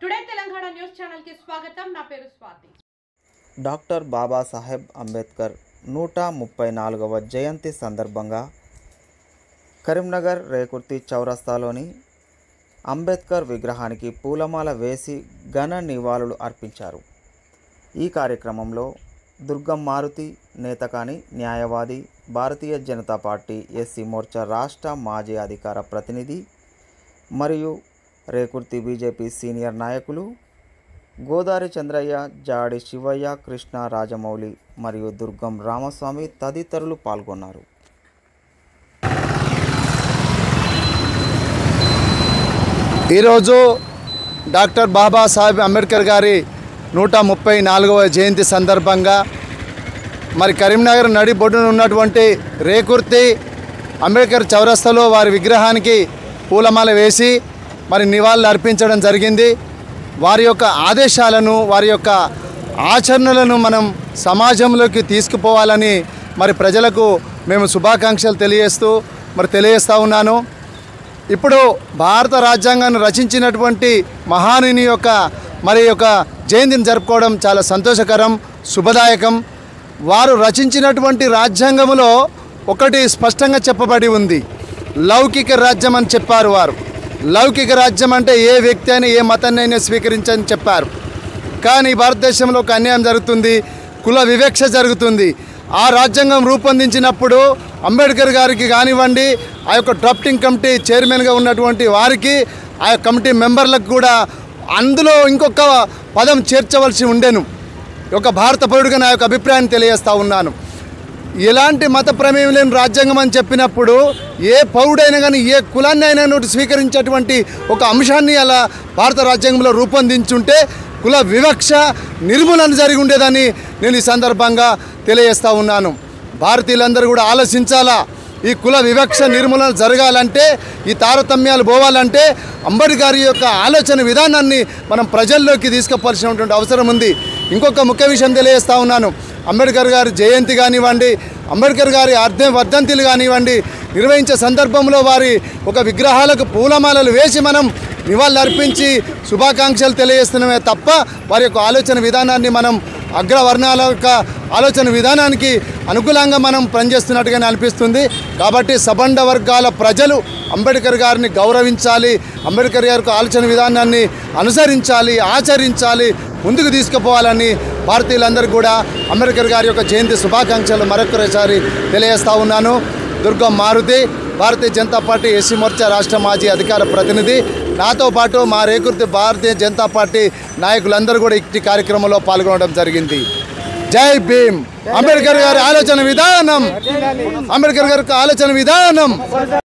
Today Telangana news channel కి స్వాగతం. నా పేరు స్వాతి. డాక్టర్ బాబాసాహెబ్ అంబేద్కర్ 134వ జయంతి సందర్భంగా కరీంనగర్ రేకుర్తి చౌరస్తాలోని అంబేద్కర్ విగ్రహానికి పూలమాల వేసి ఘన నివాళులు అర్పించారు. ఈ కార్యక్రమంలో దుర్గం మారుతి, నేతకాని, న్యాయవాది, భారతీయ జనతా పార్టీ ఎస్సీ మోర్చా రాష్ట్ర మాజీ అధికార ప్రతినిధి మరియు రేకుర్తి బీజేపీ సీనియర్ నాయకులు గోదారి చంద్రయ్య, జాడి శివయ్య, కృష్ణ, రాజమౌళి మరియు దుర్గం రామస్వామి తదితరులు పాల్గొన్నారు. ఈరోజు డాక్టర్ బాబాసాహెబ్ అంబేద్కర్ గారి 134వ జయంతి సందర్భంగా మరి కరీంనగర్ నడిబొడ్డున ఉన్నటువంటి రేకుర్తి అంబేద్కర్ చౌరస్తాలో వారి విగ్రహానికి పూలమాల వేసి మరి నివాళులు అర్పించడం జరిగింది. వారి యొక్క ఆదేశాలను, వారి యొక్క ఆచరణలను మనం సమాజంలోకి తీసుకుపోవాలని మరి ప్రజలకు మేము శుభాకాంక్షలు తెలియజేస్తూ ఉన్నాను. ఇప్పుడు భారత రాజ్యాంగాన్ని రచించినటువంటి మహానీయుని యొక్క జయంతిని జరుపుకోవడం చాలా సంతోషకరం, శుభదాయకం. వారు రచించినటువంటి రాజ్యాంగంలో ఒకటి స్పష్టంగా చెప్పబడి ఉంది, లౌకిక రాజ్యం అని చెప్పారు. వారు లౌకిక రాజ్యం అంటే ఏ వ్యక్తి అయినా ఏ మతాన్ని అయినా స్వీకరించని చెప్పారు. కానీ భారతదేశంలో ఒక అన్యాయం జరుగుతుంది, కుల వివక్ష జరుగుతుంది. ఆ రాజ్యాంగం రూపొందించినప్పుడు అంబేద్కర్ గారికి కానివ్వండి, ఆ యొక్క డ్రాఫ్టింగ్ కమిటీ చైర్మన్గా ఉన్నటువంటి వారికి, ఆ కమిటీ మెంబర్లకు కూడా అందులో ఇంకొక పదం చేర్చవలసి ఉండేను. ఒక భారత పౌరుడిగా నా యొక్క అభిప్రాయాన్ని తెలియజేస్తూ ఉన్నాను. ఎలాంటి మత ప్రమేయం లేని రాజ్యాంగం అని చెప్పినప్పుడు ఏ పౌరుడైనా కానీ ఏ కులాన్ని అయినా స్వీకరించేటువంటి ఒక అంశాన్ని అలా భారత రాజ్యాంగంలో రూపొందించుంటే కుల వివక్ష నిర్మూలన జరిగి ఉండేదని నేను ఈ సందర్భంగా తెలియజేస్తూ ఉన్నాను. భారతీయులందరూ కూడా ఆలోచించాలా. ఈ కుల వివక్ష నిర్మూలన జరగాలంటే, ఈ తారతమ్యాలు పోవాలంటే అంబేద్కర్ యొక్క ఆలోచన విధానాన్ని మనం ప్రజల్లోకి తీసుకుపోవాల్సినటువంటి అవసరం ఉంది. ఇంకొక ముఖ్య విషయం తెలియజేస్తూ ఉన్నాను. అంబేద్కర్ గారి జయంతి కానివ్వండి, అంబేద్కర్ గారి వర్ధంతిలు కానివ్వండి నిర్వహించే సందర్భంలో వారి ఒక విగ్రహాలకు పూలమాలలు వేసి మనం నివాళులు అర్పించి శుభాకాంక్షలు తెలియజేస్తున్నామే తప్ప వారి యొక్క ఆలోచన విధానాన్ని మనం అగ్రవర్ణాల యొక్క ఆలోచన విధానానికి అనుకూలంగా మనం పనిచేస్తున్నట్టుగానే అనిపిస్తుంది. కాబట్టి సబండ వర్గాల ప్రజలు అంబేద్కర్ గారిని గౌరవించాలి, అంబేద్కర్ గారి ఆలోచన విధానాన్ని అనుసరించాలి, ఆచరించాలి, ముందుకు తీసుకుపోవాలని భారతీయులందరూ కూడా అంబేద్కర్ గారి యొక్క జయంతి శుభాకాంక్షలు మరొకసారి తెలియజేస్తూ ఉన్నాను. దుర్గం మారుతి, భారతీయ జనతా పార్టీ ఎస్సీ మోర్చా రాష్ట్ర మాజీ అధికార ప్రతినిధి. నాతో పాటు మా రేకుర్తి భారతీయ జనతా పార్టీ నాయకులందరూ కూడా ఈ కార్యక్రమంలో పాల్గొనడం జరిగింది. జై భీమ్. అంబేద్కర్ గారి ఆలోచన విధానం, అంబేద్కర్ గారి ఆలోచన విధానం